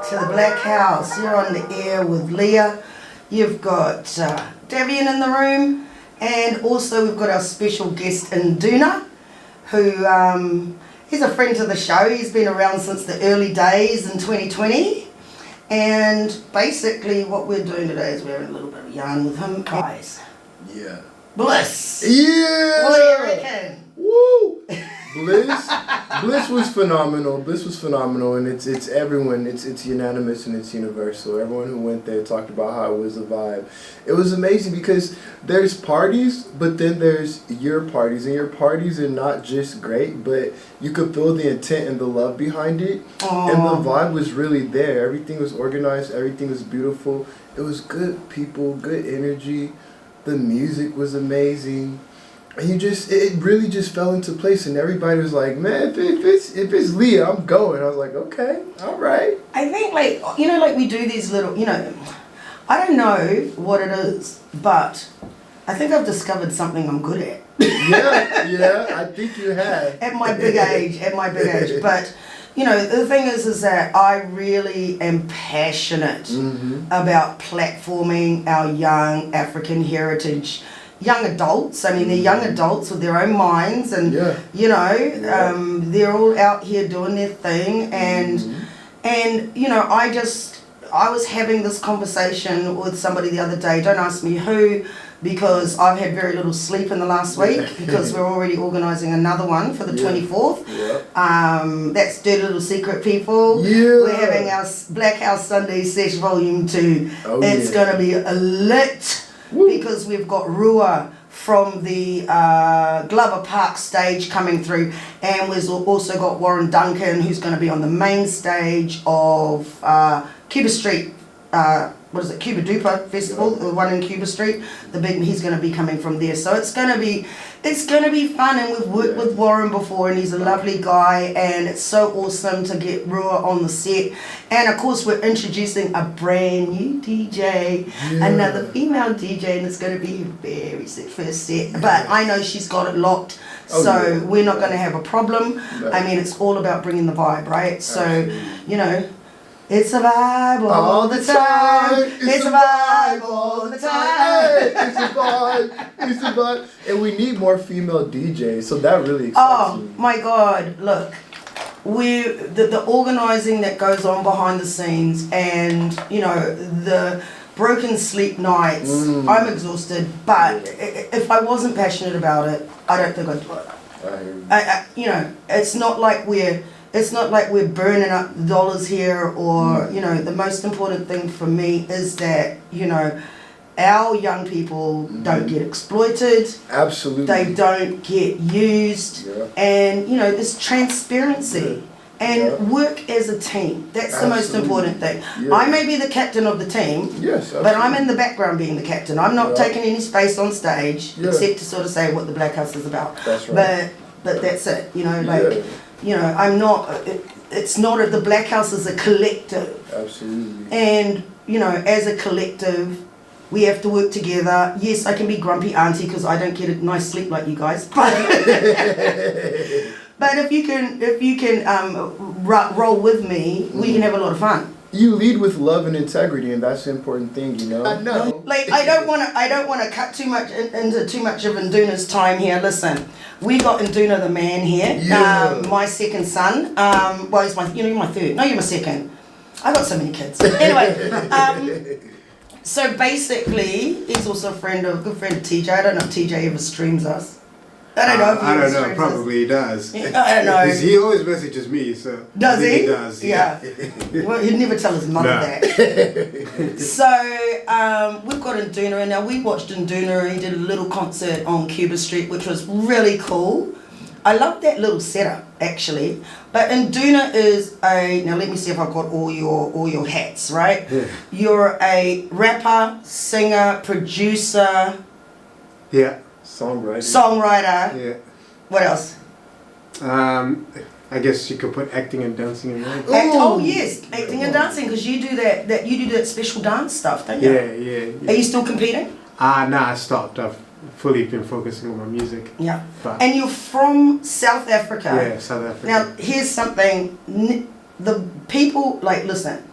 to the Blackhouse. You're on the air with Leah. You've got Davian in the room, and also we've got our special guest Induna, who he's a friend to the show. He's been around since the early days in 2020. And basically what we're doing today is we're having a little bit of yarn with him. Guys. Yeah. Bliss. Yeah. What do you reckon? Woo. Bliss was phenomenal. Bliss was phenomenal, and it's everyone. It's unanimous and it's universal. Everyone who went there talked about how it was a vibe. It was amazing because there's parties, but then there's your parties, and your parties are not just great, but you could feel the intent and the love behind it. Aww. And the vibe was really there. Everything was organized. Everything was beautiful. It was good people, good energy. The music was amazing. And it really just fell into place, and everybody was like, man, if it's Leah, I'm going. I was like, okay, all right. I think, like we do these little, I don't know what it is, but I think I've discovered something I'm good at. Yeah, I think you have. At my big age. But, the thing is that I really am passionate about platforming our young African heritage. Young adults, they're young adults with their own minds, and they're all out here doing their thing, and I was having this conversation with somebody the other day. Don't ask me who, because I've had very little sleep in the last week because we're already organising another one for the 24th. That's Dirty Little Secret, people. We're having our Blackhouse Sunday Sesh Volume 2. It's going to be lit. Because we've got Rua from the Glover Park stage coming through, and we've also got Warren Duncan, who's going to be on the main stage of Cuba Street, Cuba Duper Festival, the one in Cuba Street. He's going to be coming from there, so it's going to be fun. And we've worked with Warren before, and he's a lovely guy, and it's so awesome to get Rua on the set. And of course we're introducing a brand new DJ, another female DJ, and it's going to be her very first set. But I know she's got it locked, so we're not going to have a problem. No. It's all about bringing the vibe, right? So, it's a vibe all the time. It's a vibe all the time. It's a vibe. And we need more female DJs, so that really excites me. Oh my God, look. The organising that goes on behind the scenes, and the broken sleep nights. I'm exhausted, but if I wasn't passionate about it, I don't think I'd do it. It's not like we're burning up dollars here, or the most important thing for me is that our young people don't get exploited. Absolutely. They don't get used. And there's transparency and work as a team. That's the most important thing. I may be the captain of the team, but I'm in the background being the captain. I'm not taking any space on stage except to sort of say what the Blackhouse is about. That's right. But that's it. I'm not. It's not. The Blackhouse is a collective. Absolutely. And as a collective, we have to work together. Yes, I can be grumpy auntie because I don't get a nice sleep like you guys. But but if you can roll with me, we can have a lot of fun. You lead with love and integrity, and that's the important thing, I know. I don't want to cut too much into too much of Induna's time here. Listen, we got Induna the man here. My second son. Well, he's you're my third. No, you're my second. I got so many kids. Anyway. So basically, he's also a good friend of TJ. I don't know if TJ ever streams us. I don't know if he I don't know, probably he does. I don't know. He always messages me, so. Does he? He does, yeah. Well, he'd never tell his mother that. So, we've got Induna, and now we watched Induna. He did a little concert on Cuba Street, which was really cool. I love that little setup, actually. But Induna is now let me see if I've got all your hats, right? Yeah. You're a rapper, singer, producer. Yeah. Songwriter. Yeah. What else? I guess you could put acting and dancing in there. Yes, acting and dancing, because you do that special dance stuff, don't you? Yeah. Are you still competing? I stopped. I've fully been focusing on my music. Yeah. But and you're from South Africa. Yeah, South Africa. Now, here's something. The people, listen,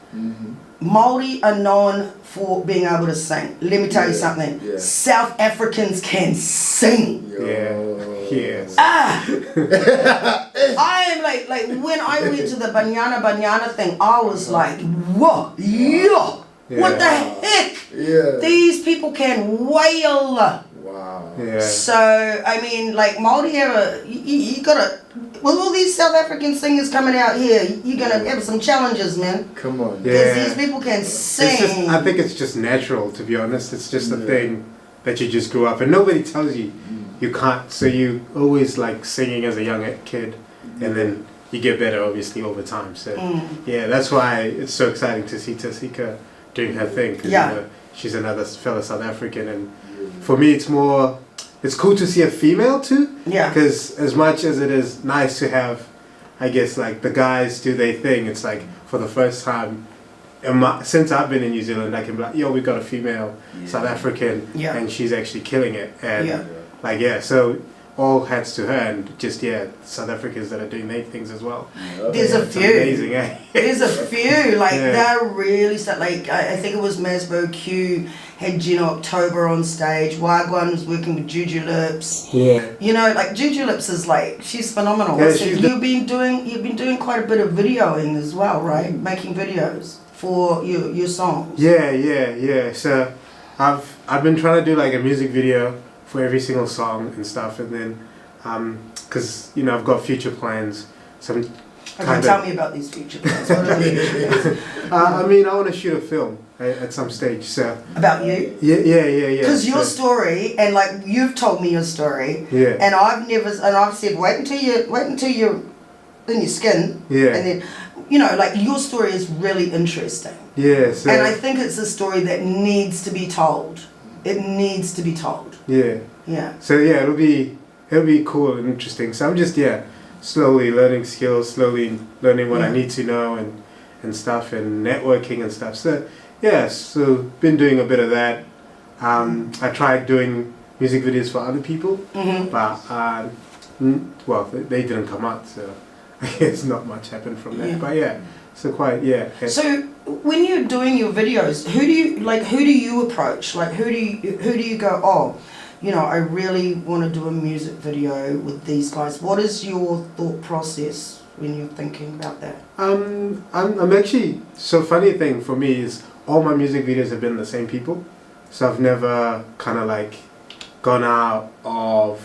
Māori are known for being able to sing. Let me tell you something. Yeah. South Africans can sing. Yes. I am like when I went to the Banyana thing, I was like, whoa, what the heck? Yeah. These people can wail. Wow. Yeah. So, I mean, like, Māori you gotta, with all these South African singers coming out here, you're gonna have some challenges, man. Come on. Because these people can sing. It's just, I think it's just natural, to be honest. It's just a thing that you just grew up, and nobody tells you you can't. So you always like singing as a young kid, and then you get better, obviously, over time. So, yeah, that's why it's so exciting to see Tasika doing her thing. Cause, you know, she's another fellow South African, and for me, it's cool to see a female too. Yeah. Because as much as it is nice to have, I guess, like the guys do their thing, it's like for the first time, since I've been in New Zealand, I can be like, yo, we got a female South African, and she's actually killing it. And so all hats to her, and just South Africans that are doing their things as well. There's a few. Amazing, eh? There's a few. Like they're really like I think it was Masbo Q had Aotearoa on stage. Wagwan was working with Juju Lips. Yeah. You know, like Juju Lips is like she's phenomenal. Yeah, So you've been doing quite a bit of videoing as well, right? Making videos for your songs. Yeah. So I've been trying to do like a music video for every single song and stuff, and then because I've got future plans. So tell me about these future plans. What are the future plans? I mean, I want to shoot a film at some stage. So about you? Yeah. Because your story, and like you've told me your story, and I've said wait until you're in your skin, and then like your story is really interesting. Yeah. So, and I think it's a story that needs to be told. It needs to be told. Yeah. So it'll be cool and interesting. So I'm just slowly learning skills, slowly learning what I need to know and stuff, and networking and stuff. So so been doing a bit of that. I tried doing music videos for other people, but they didn't come out. So I guess not much happened from that. But so quite So when you're doing your videos, who do you approach? Like who do you go, oh, I really want to do a music video with these guys. What is your thought process when you're thinking about that? I'm actually, so funny thing for me is all my music videos have been the same people. So I've never kind of like gone out of,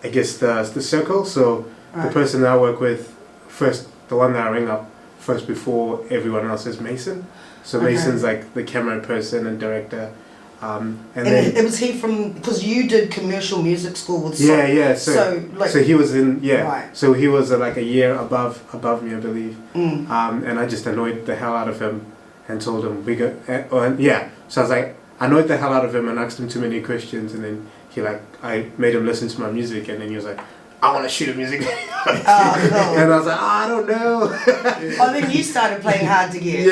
I guess, the circle. So the person that I work with first, the one that I ring up first before everyone else is Mason. So Mason's like the camera person and director. And then it was he from, because you did commercial music school with So he was in So he was like a year above me, I believe. And I just annoyed the hell out of him and told him So I was like, annoyed the hell out of him and asked him too many questions, and then I made him listen to my music, and then he was like, I want to shoot a music video. And I was like, I don't know. Then you started playing hard to get.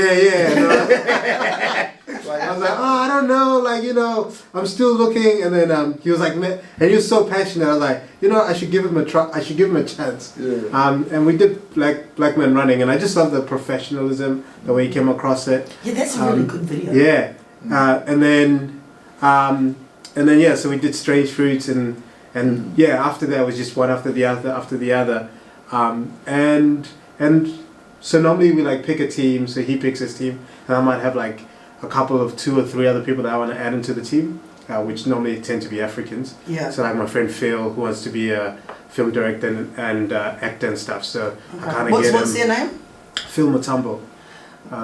I was like, I don't know, I'm still looking. And then he was like, man, and he was so passionate. I was like, I should give him a try. I should give him a chance. And we did Black Men Running, and I just love the professionalism, the way he came across it. Yeah, that's a really good video. And then so we did Strange Fruits, and after that was just one after the other. And so normally we pick a team, so he picks his team, and I might have a couple of 2 or 3 other people that I want to add into the team, which normally tend to be Africans. So my friend Phil, who wants to be a film director and actor and stuff. So I kind of get him. What's their name? Phil Matumbo.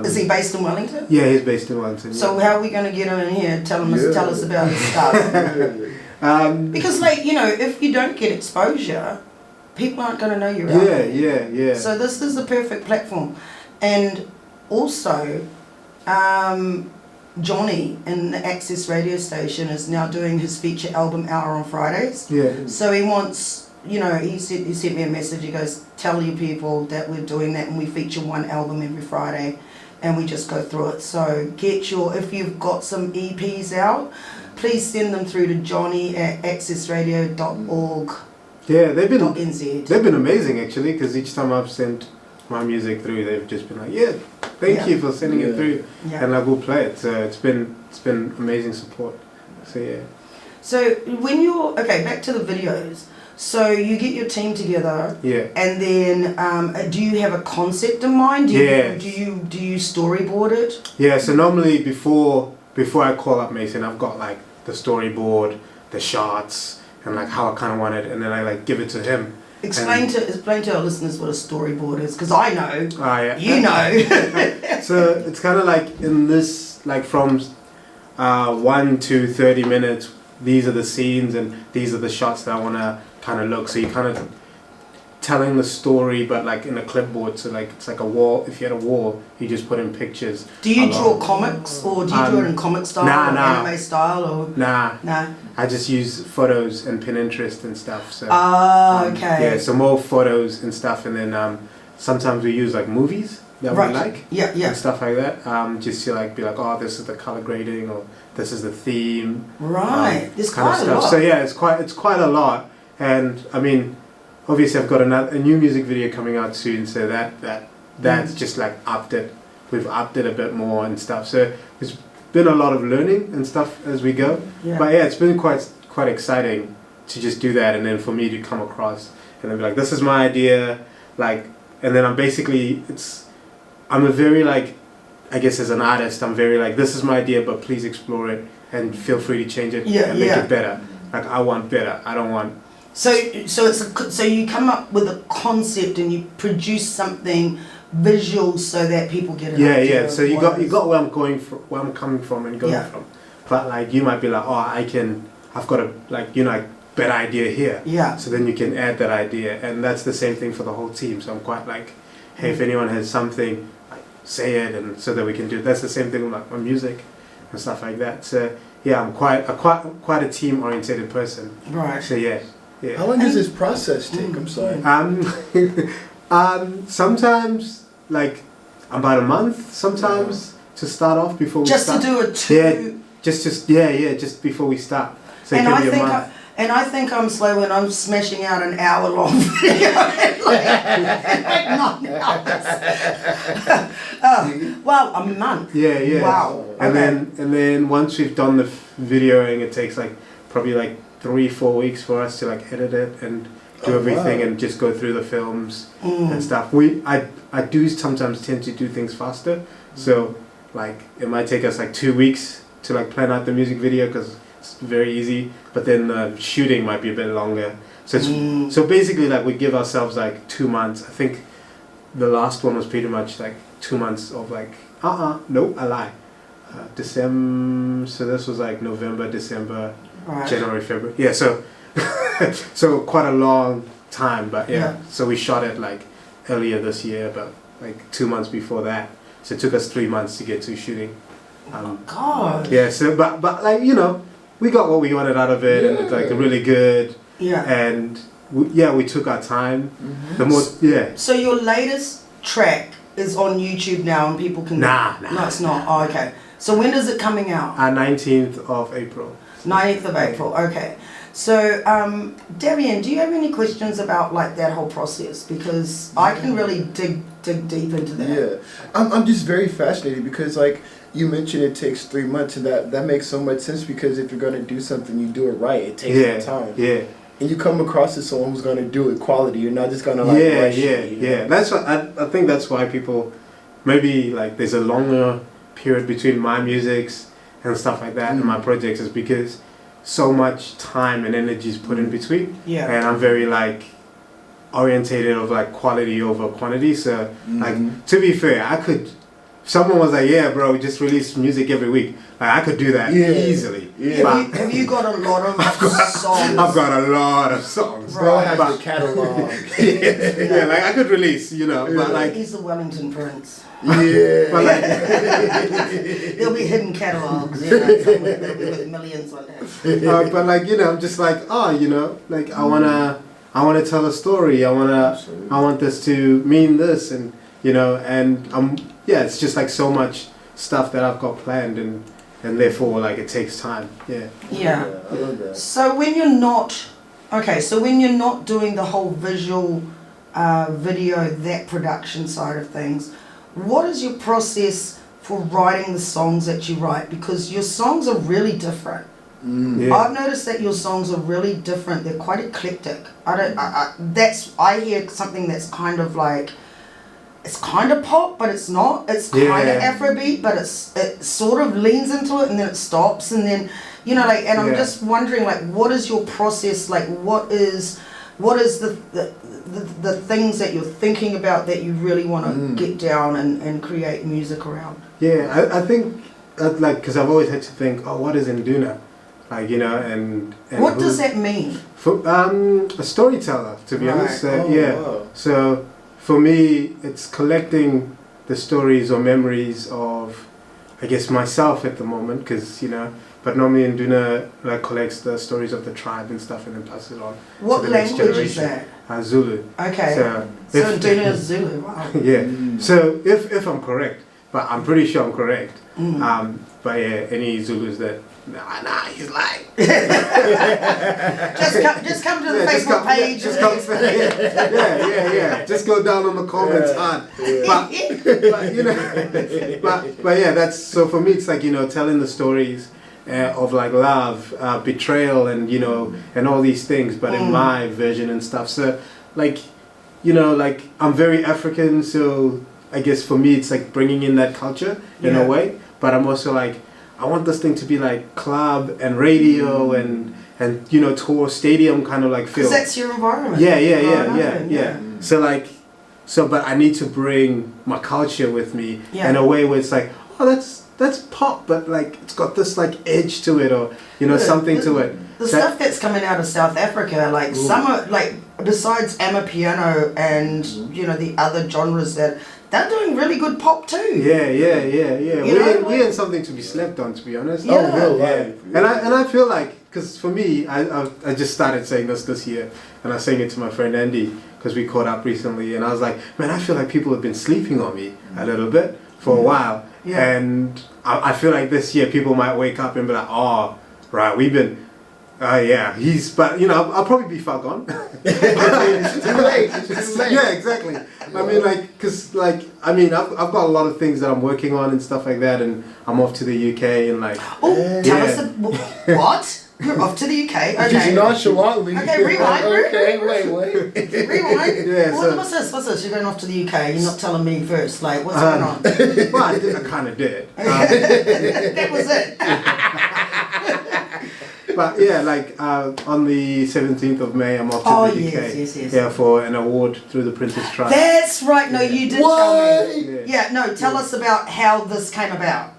Is he based in Wellington? Yeah, he's based in Wellington. So how are we going to get him in here? Tell us about his stuff. Because if you don't get exposure, people aren't going to know you're out there. Yeah. So this is the perfect platform. And also, Johnny in the Access radio station is now doing his feature album Hour on Fridays. So he wants, he sent me a message. He goes, tell your people that we're doing that, and we feature one album every Friday, and we just go through it. So if you've got some EPs out, please send them through to Johnny at accessradio.org. Yeah, they've been amazing actually, because each time I've sent my music through, they've just been like, thank you for sending it through, Yeah. and like we'll play it. So it's been amazing support. So yeah. So when you're back to the videos. So you get your team together, Yeah. and then do you have a concept in mind? Do you storyboard it? Yeah. So normally before I call up Mason, I've got like the storyboard, the shots, and like how I kind of want it, and then I like give it to him. Explain to our listeners what a storyboard is, because I know, Yeah. you know. So it's kind of like in this, like from 1 to 30 minutes, these are the scenes and these are the shots that I want to kind of look. So you kind of telling the story, but like in a clipboard. So like it's like a wall. If you had a wall, you just put in pictures. Do you draw comics, or do you draw it in comic style or anime style? Or? Nah. I just use photos and Pinterest and stuff. So okay. yeah, so more photos and stuff, and then sometimes we use like movies that we like. Yeah. And stuff like that. Just to like be like, oh, this is the color grading, or this is the theme. Right. There's kind quite of a stuff. lot. So yeah, it's quite a lot, and I mean, obviously I've got a new music video coming out soon, so that's just like upped it. We've upped it a bit more and stuff. So there's been a lot of learning and stuff as we go. Yeah. But yeah, it's been quite exciting to just do that, and then for me to come across and then be like, this is my idea, like, and then I'm a very like, I guess as an artist, I'm very like, this is my idea, but please explore it and feel free to change it and make it better. Like I want better. I don't want. So you come up with a concept and you produce something visual so that people get an idea. Yeah. So you got where I'm coming from and going from. But like you might be like, oh, I've got a like better idea here. Yeah. So then you can add that idea, and that's the same thing for the whole team. So I'm quite like, hey, if anyone has something, like say it, and so that we can do it. That's the same thing with like my music and stuff like that. So yeah, I'm quite a team oriented person. Right. So yeah. How long does this process take? I'm sorry. Sometimes like about a month. Sometimes to start off before we start. To do a two. Just before we start. So it can be a month. I think I'm slow when I'm smashing out an hour-long video. like 9 hours. Well, a month. Yeah. Wow. And then once we've done the videoing, it takes like probably like 3-4 weeks for us to like edit it and do everything and just go through the films and stuff. I do sometimes tend to do things faster, so like it might take us like 2 weeks to like plan out the music video because it's very easy, but then the shooting might be a bit longer. So it's so basically like we give ourselves like 2 months. I think the last one was pretty much like 2 months of like no, I lie. December. So this was like November, December, January, February. Yeah, so so quite a long time, but yeah. So we shot it like earlier this year, but like 2 months before that. So it took us 3 months to get to shooting. God. Yeah. So but like we got what we wanted out of it, and it's like really good. Yeah. And we took our time. The most So your latest track is on YouTube now, and people can. Nah. No, it's not. Oh, okay. So when is it coming out? 19th of April. 19th of April. Okay. So, Davian, do you have any questions about like that whole process? Because I can really dig deep into that. Yeah, I'm just very fascinated because like you mentioned, it takes 3 months, and that makes so much sense because if you're gonna do something, you do it right. It takes some time. Yeah. And you come across as someone who's gonna do it quality. You're not just gonna like rush it, you know? That's what I think. That's why people maybe like there's a longer period between my musics and stuff like that and my projects is because so much time and energy is put in between. Yeah. And I'm very like orientated of like quality over quantity. So like to be fair, I could. Someone was like, "Yeah, bro, just release music every week." Like I could do that easily. Yeah. Have you got a lot of songs? I've got a lot of songs. Bro has the catalog. Yeah, like I could release, but like he's the Wellington Prince. Yeah. But like there'll be hidden catalogs, somewhere with millions on that. But like I'm just like like I wanna tell a story. I want this to mean this, and and it's just like so much stuff that I've got planned, and therefore like it takes time. Yeah. I love that. So when you're not doing the whole visual video, that production side of things, what is your process for writing the songs that you write? Because your songs are really different. Yeah. I've noticed that your songs are really different. They're quite eclectic. I hear something that's kind of like, it's kind of pop, but it's not. It's kind of Afrobeat, but it sort of leans into it and then it stops, and then, you know, like, and I'm just wondering, like, what is your process? Like, what is the things that you're thinking about that you really want to get down and create music around? Yeah, I think, like, because I've always had to think, oh, what is Induna? Like, you know, and what does that mean? For, a storyteller, to be honest. Wow. So for me, it's collecting the stories or memories of, I guess, myself at the moment, because, you know, but normally Induna like collects the stories of the tribe and stuff and then passes it on. What to the next language is generation. that? Zulu. Okay. So Induna is Zulu. Wow. Yeah. So if I'm correct, but I'm pretty sure I'm correct. But yeah, any Zulus that nah, he's lying. just come to the Facebook page. Just come. Yeah. Just go down on the comments hard. But you know, but yeah, that's so for me. It's like, you know, telling the stories of like love, betrayal, and, you know, and all these things, but in my version and stuff. So like, you know, like I'm very African, so I guess for me it's like bringing in that culture in a way. But I'm also like, I want this thing to be like club and radio and you know, tour, stadium kind of like feel. Because that's your environment. Yeah. So like, but I need to bring my culture with me in a way where it's like, oh, that's pop, but like it's got this like edge to it, or, you know, something to it. The stuff that's coming out of South Africa, like some are, like, besides Amapiano and, you know, the other genres, that they're doing really good pop too. Yeah. We're in something to be slept on, to be honest. Yeah. Real life. And I feel like, because for me, I just started saying this year, and I was saying it to my friend Andy, because we caught up recently, and I was like, man, I feel like people have been sleeping on me a little bit for a while. Yeah. And I feel like this year people might wake up and be like, oh, right, we've been, but, you know, I'll probably be far gone. It's too late. Yeah, exactly. I mean, like, because, like, I mean, I've got a lot of things that I'm working on and stuff like that, and I'm off to the UK and, like... Oh, tell us what? You're off to the UK? Okay. Just nonchalantly. Okay, rewind. Okay, wait. Rewind. Yeah, so... What's this? You're going off to the UK. You're not telling me first. Like, what's going on? Well, I kind of did. That was it. But yeah, like on the 17th of May, I'm off to the UK. Yes. Yeah, for an award through the Princess Trust. That's right. No, you did tell me. Yeah. Tell us about how this came about.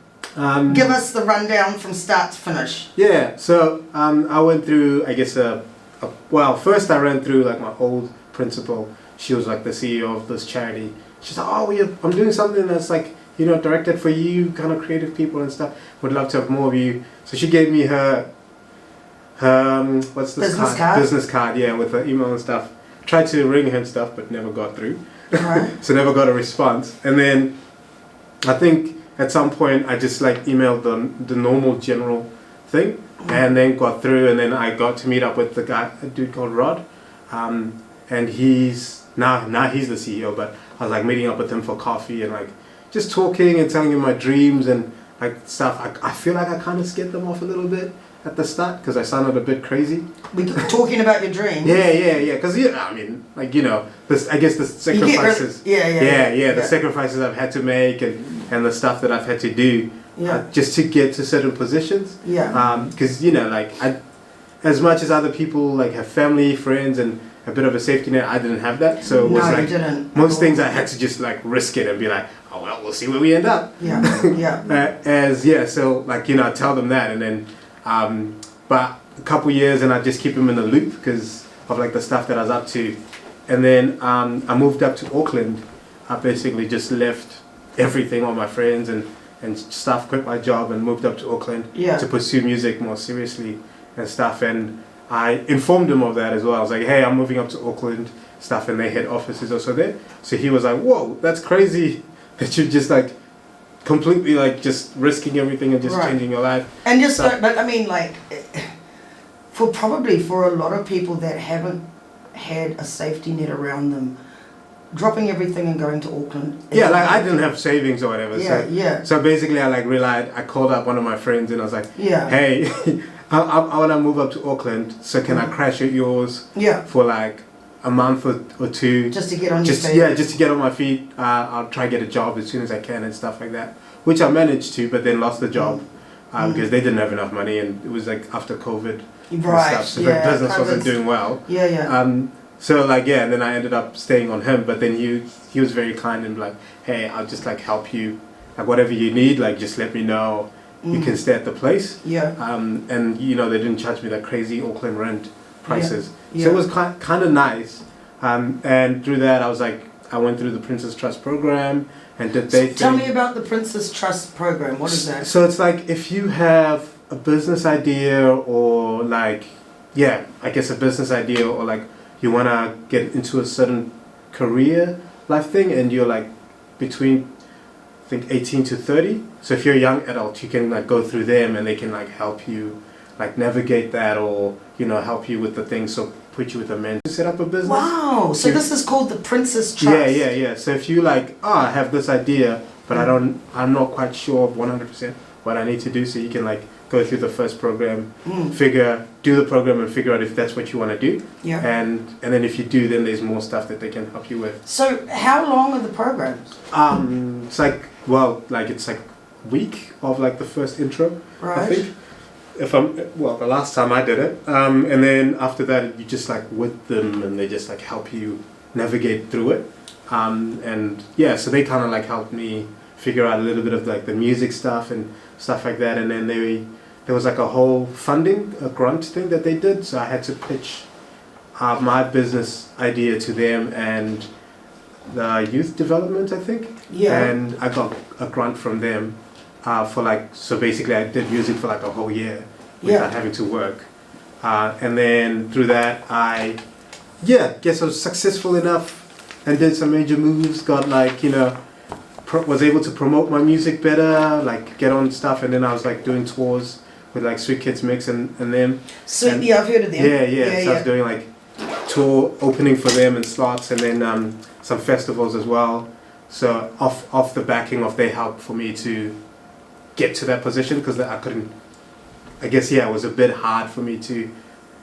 Give us the rundown from start to finish. Yeah, so I went through, I guess, first I ran through like my old principal. She was like the CEO of this charity. She's like, oh, I'm doing something that's like, you know, directed for you, kind of creative people and stuff. Would love to have more of you. So she gave me her what's this business card, yeah, with her email and stuff. Tried to ring her and stuff, but never got through. Right. So never got a response. And then I think at some point I just like emailed the normal general thing, and then got through, and then I got to meet up with a dude called Rod, and he's now he's the CEO, but I was like meeting up with him for coffee and like just talking and telling him my dreams and like stuff. I feel like I kind of scared them off a little bit at the start because I sounded a bit crazy. We talking about your dreams. Yeah. Because I mean, like, you know, I guess the sacrifices. The sacrifices I've had to make and the stuff that I've had to do just to get to certain positions. Yeah. Because you know, like as much as other people like have family, friends, and a bit of a safety net, I didn't have that. So it was you like didn't. most things I had to just like risk it and be like, oh well, we'll see where we end up. Yeah. So like, you know, I tell them that, and then but a couple years and I just keep them in the loop because of like the stuff that I was up to. And then I moved up to Auckland. I basically just left everything, all my friends and stuff, quit my job and moved up to Auckland to pursue music more seriously and stuff. And I informed him of that as well. I was like, hey, I'm moving up to Auckland, stuff, and their head office is also there. So he was like, whoa, that's crazy that you're just like completely like just risking everything and just changing your life. And just, but I mean, like, for a lot of people that haven't had a safety net around them, dropping everything and going to Auckland. Yeah, like I didn't have savings or whatever. Yeah, so, yeah. So basically, I like realized I called up one of my friends and I was like, Yeah. hey, I want to move up to Auckland, so can I crash at yours Yeah. for like a month or two? Just to get on your feet. Yeah, just to get on my feet. I'll try to get a job as soon as I can and stuff like that, which I managed to, but then lost the job because they didn't have enough money, and it was like after COVID and Right. stuff, so Yeah. the business wasn't COVID's- doing well. Yeah, yeah. So like yeah, and then I ended up staying on him, but then he was very kind and like, hey, I'll just like help you, like whatever you need, like just let me know. You can stay at the place. Yeah. And you know they didn't charge me that crazy Auckland rent prices, Yeah. so it was kind of nice. And through that, I was like, I went through the Princess Trust program and did they. Tell me about the Princess Trust program. What is that? So it's like if you have a business idea or like, yeah, I guess a business idea or like you want to get into a certain career life thing and you're like between I think 18 to 30. So if you're a young adult, you can like go through them and they can like help you like navigate that or, you know, help you with the things. So put you with a mentor to set up a business. Wow. So Yeah. this is called the Princess Trust. Yeah. So if you like, I have this idea, but I'm not quite sure 100% what I need to do. So you can like go through the first program, do the program and figure out if that's what you want to do. Yeah. And then if you do, then there's more stuff that they can help you with. So how long are the programs? It's like, well, like it's like a week of like the first intro, Right. I think. The last time I did it. And then after that, you just like with them and they just like help you navigate through it. And yeah, so they kind of like helped me figure out a little bit of like the music stuff and stuff like that. And then there was like a whole a grant thing that they did. So I had to pitch my business idea to them and the youth development, I think. Yeah. And I got a grant from them for like, so basically I did music for like a whole year without having to work. And then through that, guess I was successful enough and did some major moves, got like, you know, was able to promote my music better, like get on stuff, and then I was like doing tours with like Sweet Kids Mix and them. So and I've heard of them. Yeah. So I was doing like tour opening for them and slots, and then some festivals as well. So off the backing of their help for me to get to that position, because I couldn't. I guess it was a bit hard for me to,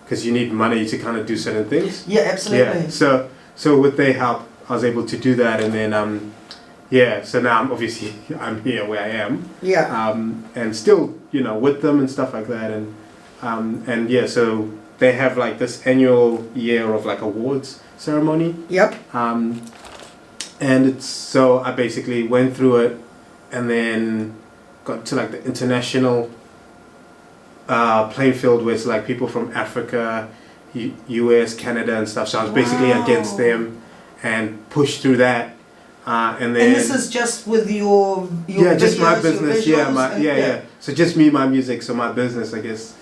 because you need money to kind of do certain things. Yeah, absolutely. Yeah. So with their help, I was able to do that, and then so now I'm here where I am. Yeah. And still, you know, with them and stuff like that, and so they have like this annual year of like awards ceremony. Yep. And it's so I basically went through it, and then got to like the international playing field with like people from Africa, US, Canada, and stuff. So I was basically against them, and pushed through that. And then this is just with your just my videos, business. your visuals, Yeah. So just me, my music. So my business, I guess.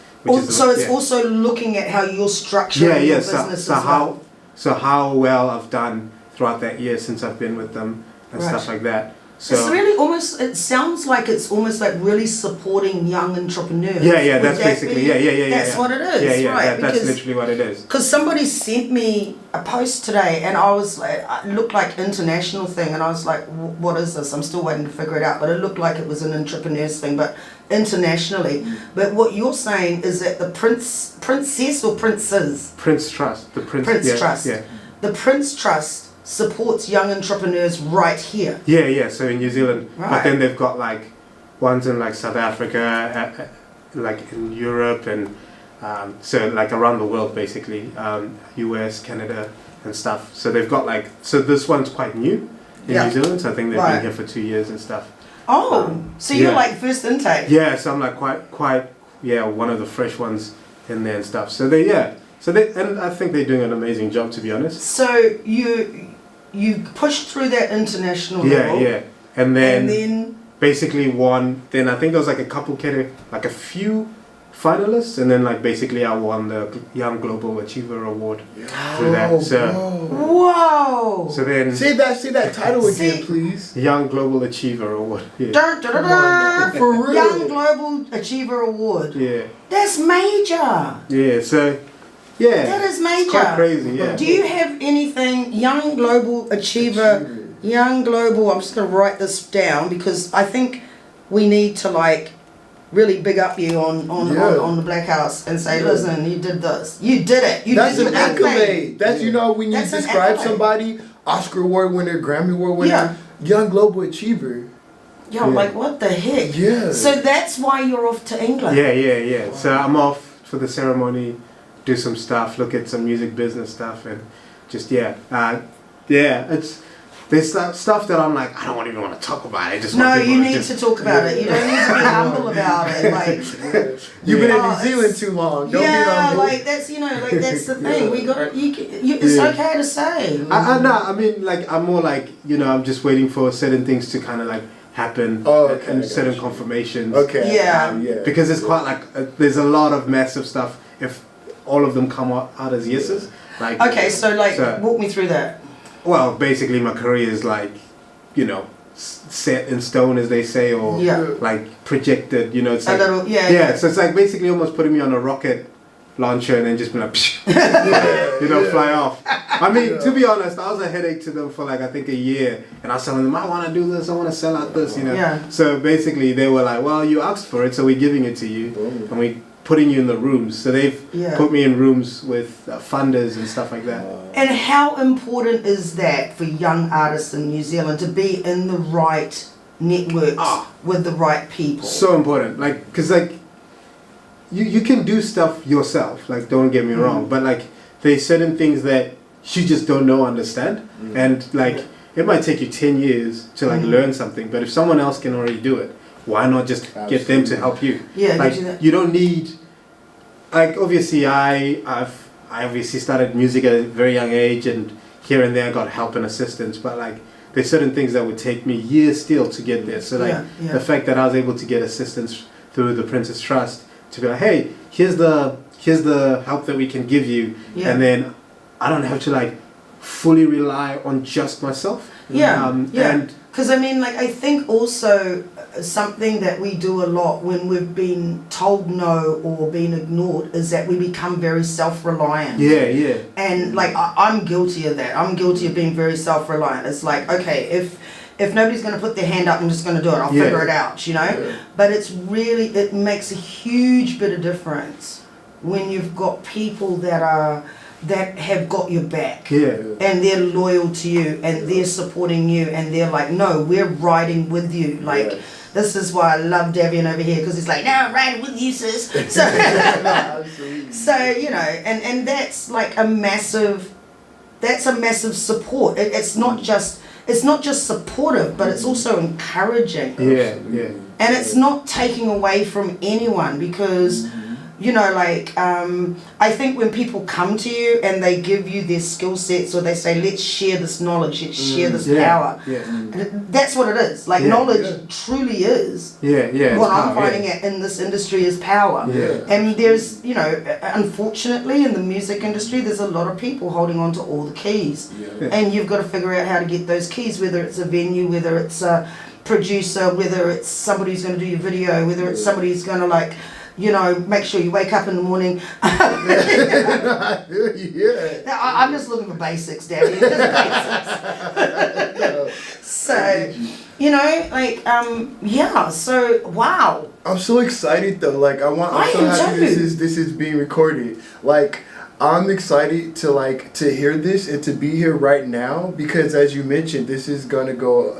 So it's also looking at how you're structuring your business as well. So how well I've done throughout that year since I've been with them and stuff like that. So it's really almost. It sounds like it's almost like really supporting young entrepreneurs. Yeah. That's basically That's what it is. Yeah. Right. That's literally what it is. Because somebody sent me a post today, and I was like, it looked like international thing, and I was like, what is this? I'm still waiting to figure it out, but it looked like it was an entrepreneurs thing, but internationally. But what you're saying is that the princess or princes? Prince Trust. The Prince Trust. Yeah. The Prince Trust supports young entrepreneurs right here. Yeah. So in New Zealand, Right. but then they've got like ones in like South Africa, like in Europe, and so like around the world basically, US, Canada, and stuff. So they've got like this one's quite new in New Zealand. So I think they've been here for 2 years and stuff. Oh, so you're like first intake. Yeah, so I'm like quite one of the fresh ones in there and stuff. So and I think they're doing an amazing job, to be honest. So you pushed through that international level. Yeah. And then basically won. Then I think there was like a couple like a few finalists, and then like basically I won the Young Global Achiever Award through that. So whoa. So then say that title again, please. Young Global Achiever Award. Yeah. Dun, dun, dun, dun. For real. Young Global Achiever Award. Yeah. That's major. Yeah. So Yeah. That is major. It's quite crazy, yeah. Do you have anything, young global achiever, young global, I'm just going to write this down because I think we need to like really big up you on the Blackhouse and say, listen, you did this. You did it. That's did an the big thing. accolade. That's, you know, when you That's an describe accolade. somebody, Oscar Award winner, Grammy Award winner, Yeah. young global achiever. Yo, like what the heck? Yeah. So that's why you're off to England. Yeah. So I'm off for the ceremony, do some stuff, look at some music business stuff, and just it's there's stuff that I'm like I don't even want to talk about. I just No, want people you to need just, to talk about it. You don't need to be humble about it. Like You've been in Oh, New Zealand too long. Don't be yeah, humble. like that's that's the thing. We got it's okay to say. I mean, like I'm more like I'm just waiting for certain things to kind of like happen and certain confirmations. Okay. Yeah. Because it's quite like there's a lot of massive stuff. If all of them come out as yeses, like Okay, so walk me through that. Well, basically, my career is like, set in stone, as they say, or like projected. It's like So it's like basically almost putting me on a rocket launcher and then just be like, fly off. I mean, to be honest, I was a headache to them for like I think a year, and I was telling them I want to do this, I want to sell out this, Yeah. So basically, they were like, well, you asked for it, so we're giving it to you, and we putting you in the rooms. So they've put me in rooms with funders and stuff like that. And how important is that for young artists in New Zealand to be in the right networks with the right people? So important, like, cause like, you can do stuff yourself. Like, don't get me wrong, but like, there's certain things that you just don't understand, and like, it might take you 10 years to like learn something. But if someone else can already do it, why not just get them to help you? Yeah, like you don't need. Like obviously, I obviously started music at a very young age, and here and there I got help and assistance. But like, there's certain things that would take me years still to get there. So like the fact that I was able to get assistance through the Princess Trust to be like, hey, here's the help that we can give you, and then I don't have to like fully rely on just myself. And because I mean, like, I think also something that we do a lot when we've been told no or been ignored is that we become very self-reliant. Yeah. And like, I'm guilty of that. I'm guilty of being very self-reliant. It's like, okay, if nobody's going to put their hand up, I'm just going to do it. I'll figure it out, But it makes a huge bit of difference when you've got people that have got your back, and they're loyal to you, and they're supporting you, and they're like, no, we're riding with you. Like, this is why I love Davian over here, because he's like, no, I'm riding with you, sis. So, and that's like a massive support. It's not just supportive, but it's also encouraging. And it's not taking away from anyone, because I think when people come to you and they give you their skill sets, or they say, let's share this knowledge, let's share this power. That's what it is. Like, knowledge truly is what I'm finding in this industry is power. And there's, unfortunately in the music industry, there's a lot of people holding on to all the keys. And you've got to figure out how to get those keys, whether it's a venue, whether it's a producer, whether it's somebody who's going to do your video, whether it's somebody who's going to make sure you wake up in the morning. I'm just looking for basics, Daddy. Just basics. So, so, wow. I'm so excited though. Like, I'm so happy this is being recorded. Like, I'm excited to hear this and to be here right now, because as you mentioned, this is gonna go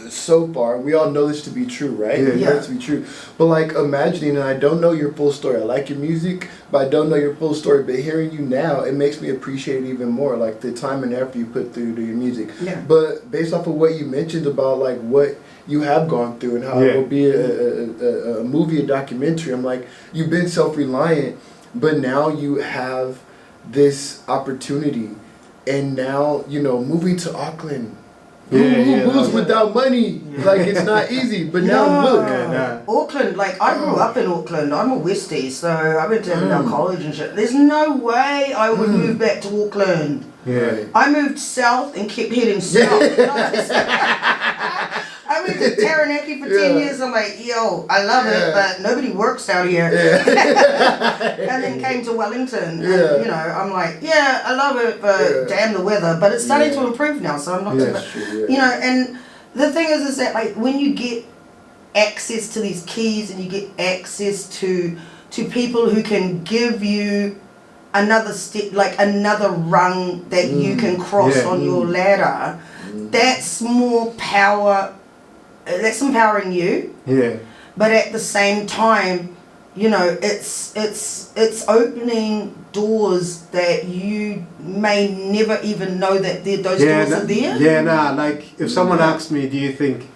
so far. We all know this to be true, right? We know it to be true. But like, imagining, and I don't know your full story. I like your music, but I don't know your full story. But hearing you now, it makes me appreciate it even more, like the time and effort you put through to your music. But based off of what you mentioned about like what you have gone through and how it will be a movie, a documentary, I'm like, you've been self-reliant, but now you have this opportunity, and now moving to Auckland. Who moves without money? Like, it's not easy. But now look. Auckland, like, I grew up in Auckland. I'm a Westie, so I went to college and shit. There's no way I would move back to Auckland. I moved south and kept heading south. I went to Taranaki for 10 years. I'm like, yo, I love it, but nobody works out here. And then came to Wellington. And, you know, I'm like, yeah, I love it, but damn the weather. But it's starting to improve now, so I'm not too bad. You know, and the thing is that like when you get access to these keys and you get access to people who can give you another step, like another rung that you can cross on your ladder, that's more power, that's empowering you. Yeah. But at the same time, you know, it's opening doors that you may never even know that those doors are there. Yeah, nah, like if someone asked me, do you think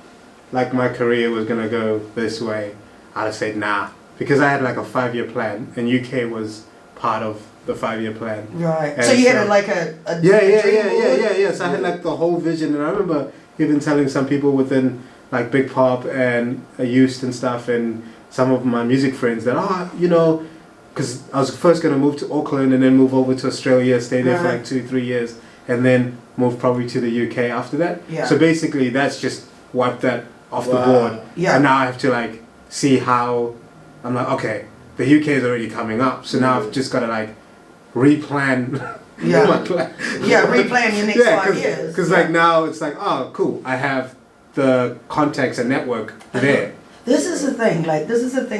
like my career was gonna go this way, I'd have said nah, because I had like a 5-year plan, and UK was part of the 5-year plan. Right. And so you had like a yeah. So I had like the whole vision, and I remember even telling some people within like Big Pop and Youth and stuff, and some of my music friends that you know, because I was first gonna move to Auckland and then move over to Australia, stay there for like 2-3 years, and then move probably to the UK after that. Yeah. So basically, that's just wiped that off the board. Yeah. And now I have to like see how. I'm like, okay, the UK is already coming up, so now I've just got to like replan. Replan your next 5 years. Because like now it's like, oh, cool, I have the contacts and network there. This is the thing,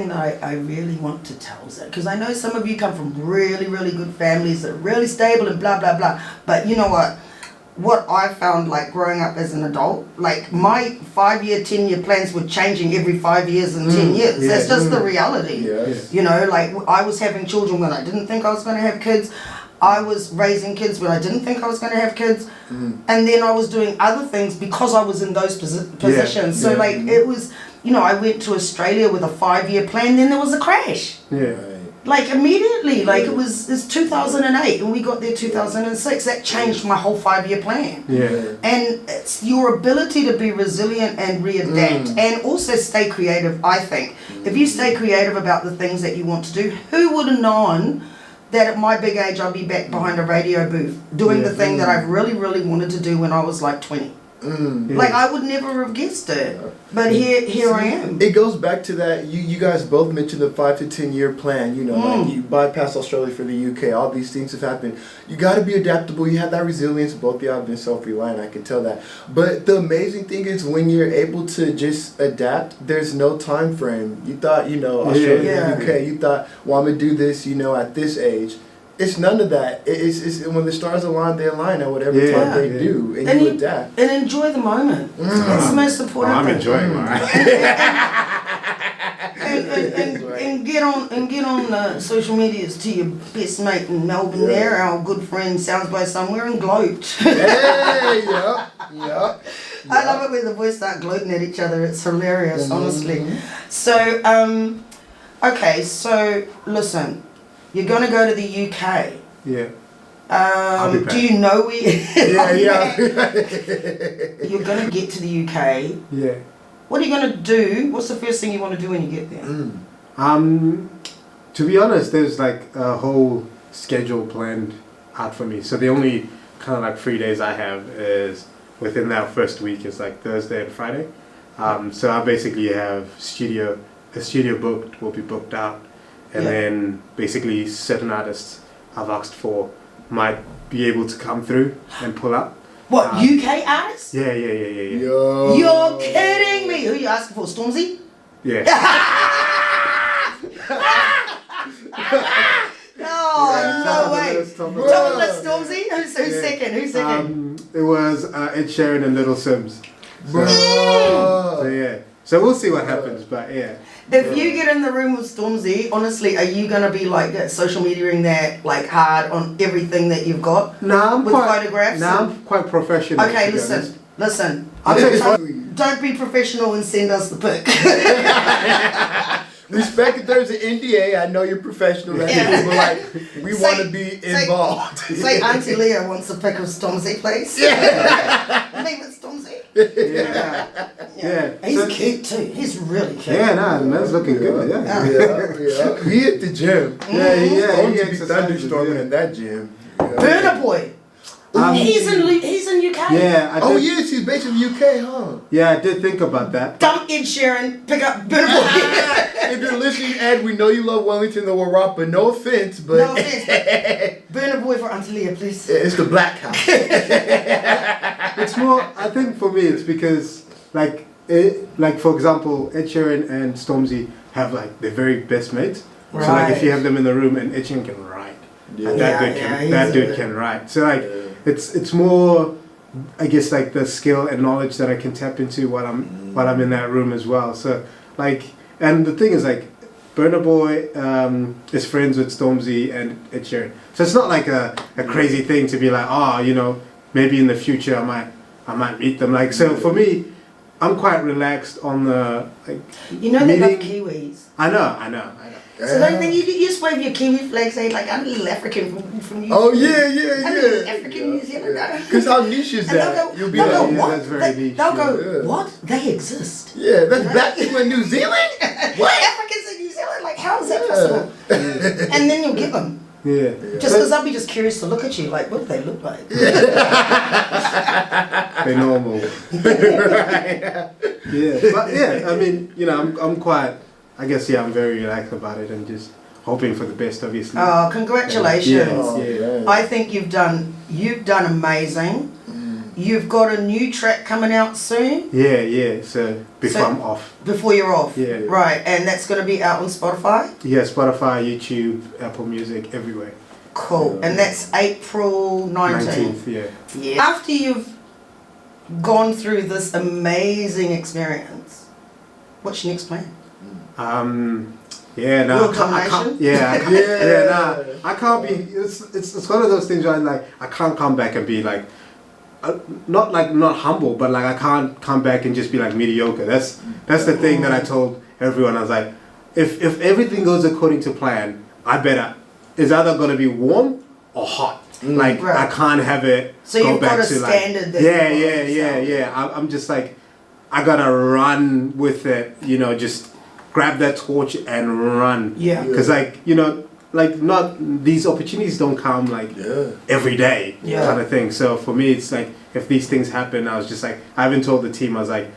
that I really want to tell Zach, because I know some of you come from really, really good families that are really stable and blah, blah, blah. But you know what I found like growing up as an adult, like my 5-year, 10-year plans were changing every 5 years and 10 years. That's just the reality. Yes. You know, like I was having children when I didn't think I was going to have kids. I was raising kids when I didn't think I was going to have kids. And then I was doing other things because I was in those positions. So like it was, you know, I went to Australia with a 5-year plan, then there was a crash. Like immediately, like it's 2008 and we got there 2006. That changed my whole 5-year plan. And it's your ability to be resilient and readapt and also stay creative, I think. If you stay creative about the things that you want to do, who would have known that at my big age I'll be back behind a radio booth doing the thing that I really, really wanted to do when I was like 20. Like I would never have guessed it, but here I am. It goes back to that. You guys both mentioned the 5 to 10 year plan. You know, like you bypass Australia for the UK. All these things have happened. You got to be adaptable. You have that resilience. Both of y'all have been self-reliant. I can tell that. But the amazing thing is when you're able to just adapt. There's no time frame. You thought, you know, Australia, UK. You thought, well, I'm gonna do this. You know, at this age. It's none of that. It's when the stars align, they align at whatever time they do, and you adapt. And enjoy the moment. That's the most important thing. I'm enjoying mine. and get on social medias to your best mate in Melbourne there, our good friend Sounds by Somewhere, and gloat. Hey, I love it when the boys start gloating at each other. It's hilarious, honestly. So, okay, so listen. You're going to go to the UK. Yeah. Do you know where Yeah. You're going to get to the UK. Yeah. What are you going to do? What's the first thing you want to do when you get there? To be honest, there's like a whole schedule planned out for me. So the only kind of like 3 days I have is within that first week is like Thursday and Friday. So I basically have a studio booked, will be booked out. And then basically certain artists I've asked for might be able to come through and pull up. What, UK artists? Yeah. Yo. You're kidding me. Who are you asking for, Stormzy? Yeah. No way. Tell us Stormzy. Who's second? It was Ed Sheeran and Little Sims. So yeah. So we'll see what happens, but yeah. If you get in the room with Stormzy, honestly, are you going to be like social mediaing that like hard on everything that you've got? No, I'm photographs? No, I'm quite professional. Okay, listen. Don't be professional and send us the pic. Respect if there's an NDA. I know you're professional. But like, we want to be involved. Say Auntie Leah wants a pic of Stormzy, please. Name it Stormzy. Yeah. He's cute too. He's really cute. Yeah, the man's looking good. Yeah. He hit the gym. He thunderstorming in that gym. Burner Boy. He's in UK. Yeah. Oh yes, he's based in the UK, huh? Yeah, I did think about that. Dump Ed Sheeran, pick up Burna Boy. If you're listening, Ed, we know you love Wellington the Warrap, but no offense, but No offense, Burna Boy for Auntie Leah, please. it's the Blackhouse. It's more. I think for me, it's because like for example, Ed Sheeran and Stormzy have like they're very best mates. Right. So like if you have them in the room and Ed Sheeran can write, Yeah. and Yeah, that he's dude a- can write. So like it's more, I guess like the skill and knowledge that I can tap into while I'm in that room as well. So like, and the thing is like, Burna Boy is friends with Stormzy and Ed Sheeran. So it's not like a crazy thing to be like, oh, you know, maybe in the future I might meet them. Like so for me, I'm quite relaxed on the like. You know they love meeting- Kiwis. I know. So don't think you just wave your Kiwi flag, say like I'm a little African from New Zealand. Oh yeah, I'm a yeah, little yeah. African New Zealand. Because how niche is And that? they'll go, You'll be they'll like, go, yeah, what? that's very niche, They'll go, yeah. what? They exist. yeah, that's black people in New Zealand. What? Africans in New Zealand? Like, how is that possible? And then you'll get them. Yeah. Just because I'll be just curious to look at you, like, what do they look like? They're normal. Right. Yeah, but yeah, I mean, you know, I'm quite. I guess yeah, I'm very relaxed about it and just hoping for the best, obviously. Oh, congratulations. Yeah. Oh, Yeah. man. I think you've done amazing. You've got a new track coming out soon, Yeah. So before So- I'm off. before you're off. Yeah. Right, and that's going to be out on Spotify? Yeah, Spotify, YouTube, Apple Music, everywhere. Cool. And that's April 19th. 19th, yeah. Yeah. After you've gone through this amazing experience, what's your next plan? Yeah, no, World I can't, domination? yeah, I can't, Yeah. yeah, nah, I can't be. It's one of those things where I'm like I can't come back and be like, not humble, but like I can't come back and just be like mediocre. That's the thing that I told everyone. I was like, if everything goes according to plan, I better. It's either gonna be warm or hot. Like Right. I can't have it. So go you've back got a to standard that yeah, you yeah, want yeah, yourself. yeah. I'm just like, I gotta run with it. You know, just grab that torch and run. Yeah. Because like you know, like not these opportunities don't come like Yeah. every day Yeah. kind of thing. So for me, it's like if these things happen, I was just like, I haven't told the team. I was like,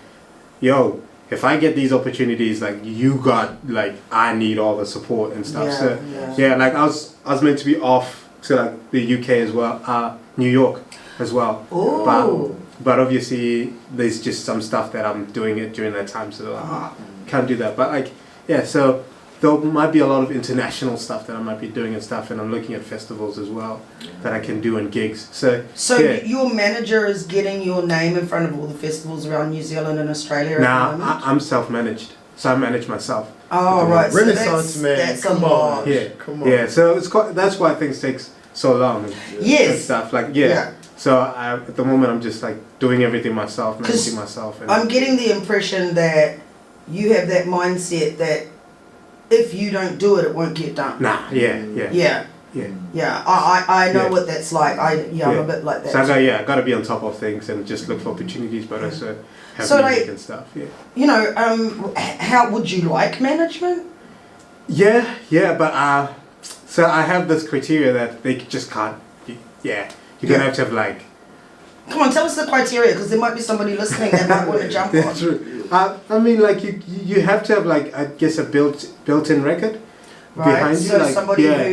yo, if I get these opportunities, like you got like I need all the support and stuff. Yeah, So yeah. yeah, like I was meant to be off to like the UK as well, New York as well. Ooh. But obviously there's just some stuff that I'm doing it during that time, so I Uh-huh. can't do that. But like yeah, so there might be a lot of international stuff that I might be doing and stuff, and I'm looking at festivals as well that I can do and gigs. So So yeah. your manager is getting your name in front of all the festivals around New Zealand and Australia at Now the moment? I'm self-managed, so I manage myself. Oh, right. So Renaissance that's, man, That's come a lot. on. Yeah, Come on. yeah. So it's quite, that's why things takes so long and Yes. stuff. Like yeah. So at the moment I'm just like doing everything myself, managing myself. And I'm getting the impression that you have that mindset that if you don't do it, it won't get done. nah, yeah. Yeah. Yeah. I know Yeah. what that's like. I'm a Yeah. bit like that. So I too. gotta be on top of things and just look for opportunities, but also have So, music like- and stuff. Yeah. You know, how would you like management? Yeah, but so I have this criteria that they just can't. Yeah, you're gonna have to have like. Come on, tell us the criteria, because there might be somebody listening that might want to jump on. That's true. I mean, like you have to have like I guess a built-in record Right. behind you. So Like, somebody yeah.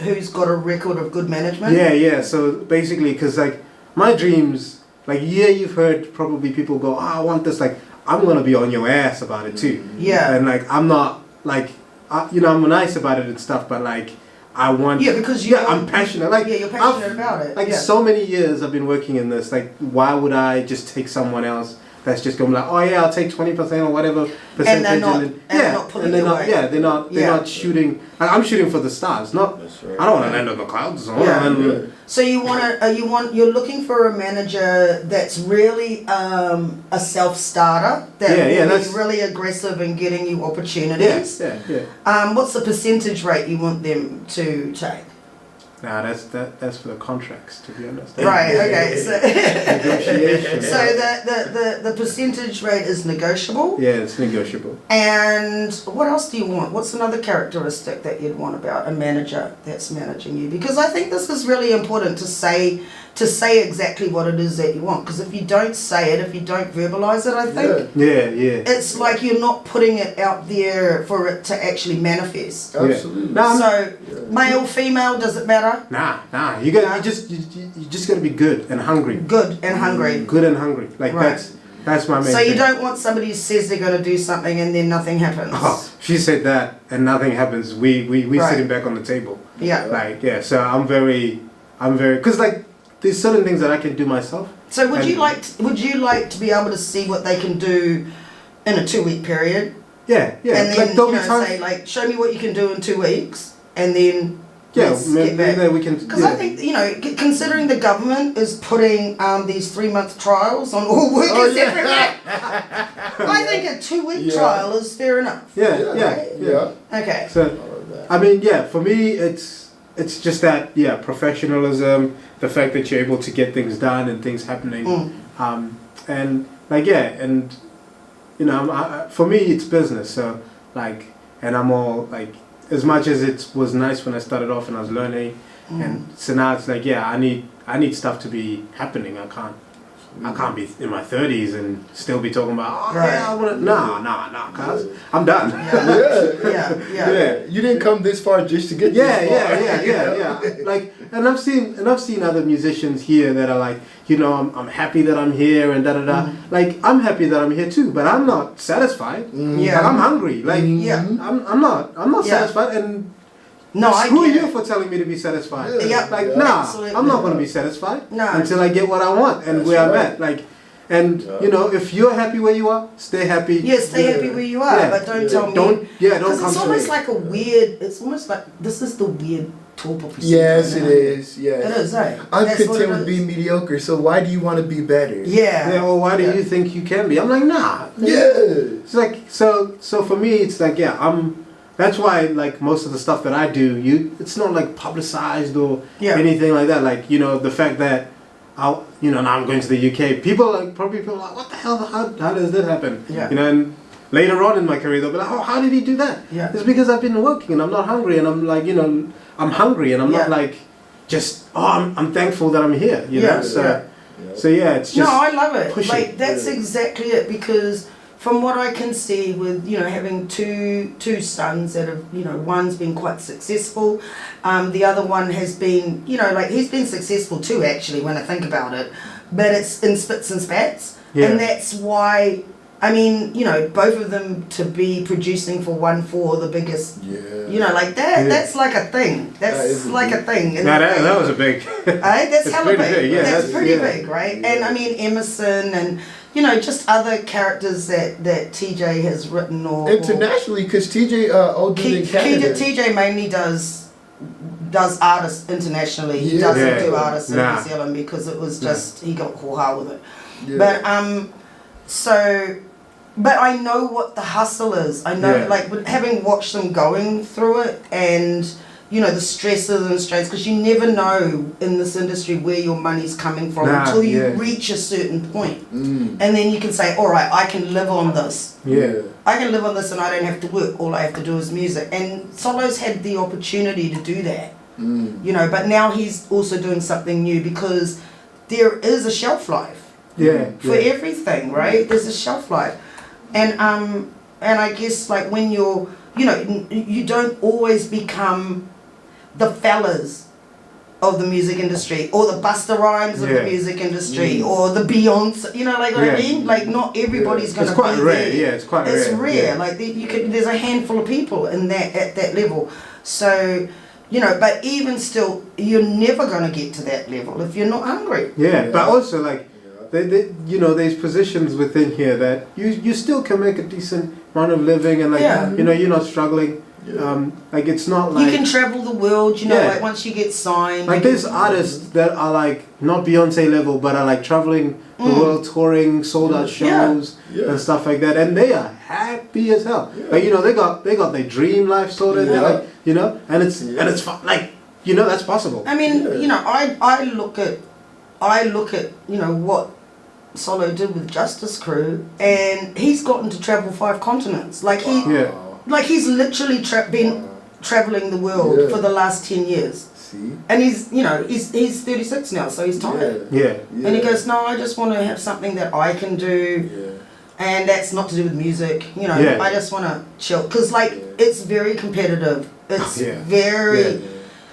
who's got a record of good management. Yeah. So basically, because like my dreams, like you've heard probably people go, oh, I want this. Like I'm gonna be on your ass about it too. Yeah. And like I'm not like, I'm nice about it and stuff, but like I want. Yeah, because you. I'm passionate. Like Yeah, you're passionate I've- about it. Like yeah. so many years I've been working in this. Like why would I just take someone else that's just going like, oh yeah, I'll take 20% or whatever percentage, they're not pulling they're your not, weight. yeah, they're not shooting. Like, I'm shooting for the stars, not. That's right. I don't want to land on the clouds. I Yeah. wanna land- So you're looking for a manager that's really a self-starter that Yeah, will that's- be really aggressive in getting you Yeah, opportunities. yeah. What's the percentage rate you want them to take? Nah, that's for the contracts, to be honest. Right. Okay. So, Negotiation. so the percentage rate is negotiable. Yeah, it's negotiable. And what else do you want? What's another characteristic that you'd want about a manager that's managing you? Because I think this is really important to say to say exactly what it is that you want. Because if you don't say it, if you don't verbalize it, I think it's like you're not putting it out there for it to actually manifest. Absolutely. So male, female, does it matter? Nah. You just gotta be good and hungry. Good and hungry. Good and hungry. Like that's my main So thing. you don't want somebody who says they're going to do something and then nothing happens. Oh, she said that and nothing happens. We sitting back on the table. Yeah. Like so I'm very because like there's certain things that I can do myself. So would you like to be able to see what they can do in a 2-week period? Yeah. And then like, say like, show me what you can do in 2 weeks, and then maybe we can. Because I think considering the government is putting these 3-month trials on all workers everywhere, I think a 2-week trial is fair enough. Yeah. Okay. So, I mean, for me, it's just that professionalism, the fact that you're able to get things done and things happening, and like and for me it's business. So like, and I'm all like, as much as it was nice when I started off and I was learning, and so now it's like I need stuff to be happening. I can't be in my 30s and still be talking about I want to nah, cuz I'm done. Yeah. You didn't come this far just to get this far. Yeah. Like, and I've seen other musicians here that are like, I'm happy that I'm here and da da da. Like, I'm happy that I'm here too, but I'm not satisfied. Like, I'm hungry. Like, I'm not satisfied, and screw you for telling me to be satisfied. Absolutely. I'm not going to be satisfied until I get what I want and where I'm at. Like, and if you're happy where you are, stay happy. Yeah, stay happy where you are, but don't tell me. Don't Because come it's to almost me. like a weird. It's almost like this is the weird talk of. Yes, it is. Yes. It is, right? I'm content with being mediocre, so why do you want to be better? Yeah. Well, why do you think you can be? I'm like, nah. Yeah. It's like so for me, it's like that's why like most of the stuff that I do, it's not like publicized or anything like that. Like the fact that now I'm going to the UK. People are like what the hell? How does that happen? Yeah. And later on in my career they'll be like, oh, how did he do that? Yeah. It's because I've been working and I'm not hungry and I'm like I'm hungry and I'm not like just I'm thankful that I'm here. So it's just I love it. pushing. Like that's exactly it, because from what I can see with having two sons that have one's been quite successful, the other one has been he's been successful too actually when I think about it, but it's in spits and spats, and that's why both of them to be producing for 1-4 the biggest like that that's like a thing that's like a thing. That was a big that's hella big. Yeah, that's pretty big, right? And I mean Emerson and just other characters that TJ has written or internationally, because TJ older than Canada. TJ mainly does artists internationally. He doesn't do artists in New Zealand because it was just he got hard with it. But but I know what the hustle is. I know like having watched them going through it and the stresses and strains, because you never know in this industry where your money's coming from until you reach a certain point. And then you can say, all right, I can live on this. I can live on this and I don't have to work. All I have to do is music. And Solo's had the opportunity to do that. But now he's also doing something new because there is a shelf life. For everything, right? There's a shelf life. And I guess like when you're you don't always become the fellas of the music industry or the Busta Rhymes of the music industry or the Beyonce, like what I mean? Like not everybody's going to be quite rare. there. It's quite rare. It's rare. Like there's a handful of people in that at that level. So, but even still, you're never going to get to that level if you're not hungry. But also like there's positions within here that you still can make a decent amount of living and like you're not struggling. Like it's not like you can travel the world, like once you get signed. Like there's artists that are like not Beyonce level, but are like traveling the world, touring, sold out shows and stuff like that, and they are happy as hell. Like they got their dream life sorted. They're like and it's fun. Like that's possible. I mean I look at what Solo did with Justice Crew, and he's gotten to travel 5 continents. Like he's literally been traveling the world for the last 10 years. See? And he's, you know, he's 36 now, so he's tired. Yeah. And he goes, no, I just want to have something that I can do. Yeah. And that's not to do with music, you know. Yeah. I just want to chill. Because, like, it's very competitive. It's very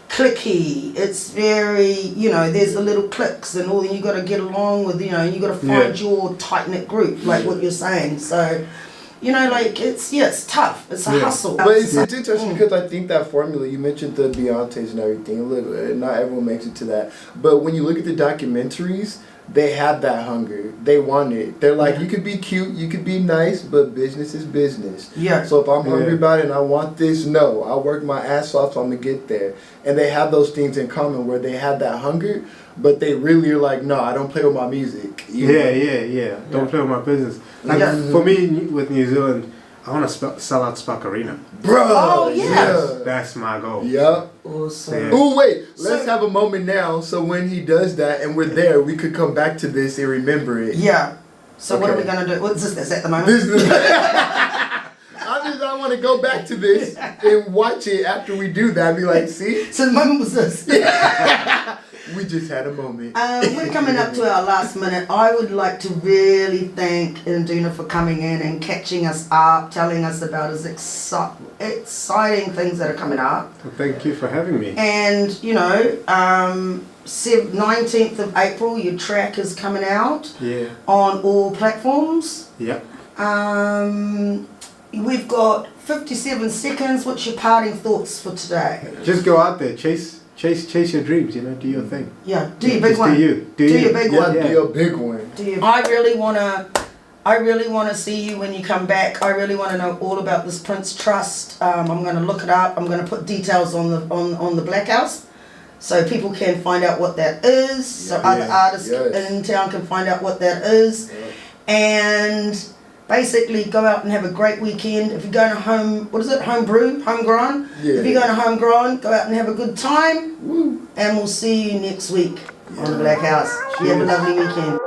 clicky. It's very, you know, there's the little cliques and all, and you got to get along with, you know, you got to find your tight-knit group, like what you're saying. So, you know, like, it's tough. It's a hustle. But it's interesting because I think that formula, you mentioned the Beyonces and everything, look, not everyone makes it to that. But when you look at the documentaries, they have that hunger. They want it. They're like, you could be cute, you could be nice, but business is business. Yeah. So if I'm hungry about it and I want this, no, I'll work my ass off so I'm going to get there. And they have those things in common where they have that hunger, but they really are like, no, I don't play with my music. You know? Don't play with my business. Like, for me, with New Zealand, I want to sell out Spark Arena. Bro! Oh, yeah. That's my goal. Yep. Awesome. Yeah. Oh, wait. Let's have a moment now so when he does that and we're there, we could come back to this and remember it. Yeah. So what are we going to do? What's this at the moment? This is I want to go back to this and watch it after we do that. Be like, see? So the moment was this. We just had a moment. We're coming up to our last minute. I would like to really thank Induna for coming in and catching us up, telling us about his exciting things that are coming up. Well, thank you for having me. And, you know, 19th of April, your track is coming out on all platforms. Yep. We've got 57 seconds. What's your parting thoughts for today? Just go out there, chase your dreams, you know, do your thing. Yeah, do your big one. Do you. Do your big one. Do your big one. I really wanna see you when you come back. I really wanna know all about this Prince Trust. I'm gonna look it up. I'm gonna put details on the Blackhouse, so people can find out what that is. So other artists in town can find out what that is, and basically go out and have a great weekend. If you're going to home brew, homegrown. Yeah. If you're going to homegrown, go out and have a good time. Woo. And we'll see you next week on the Blackhouse. You have a lovely weekend.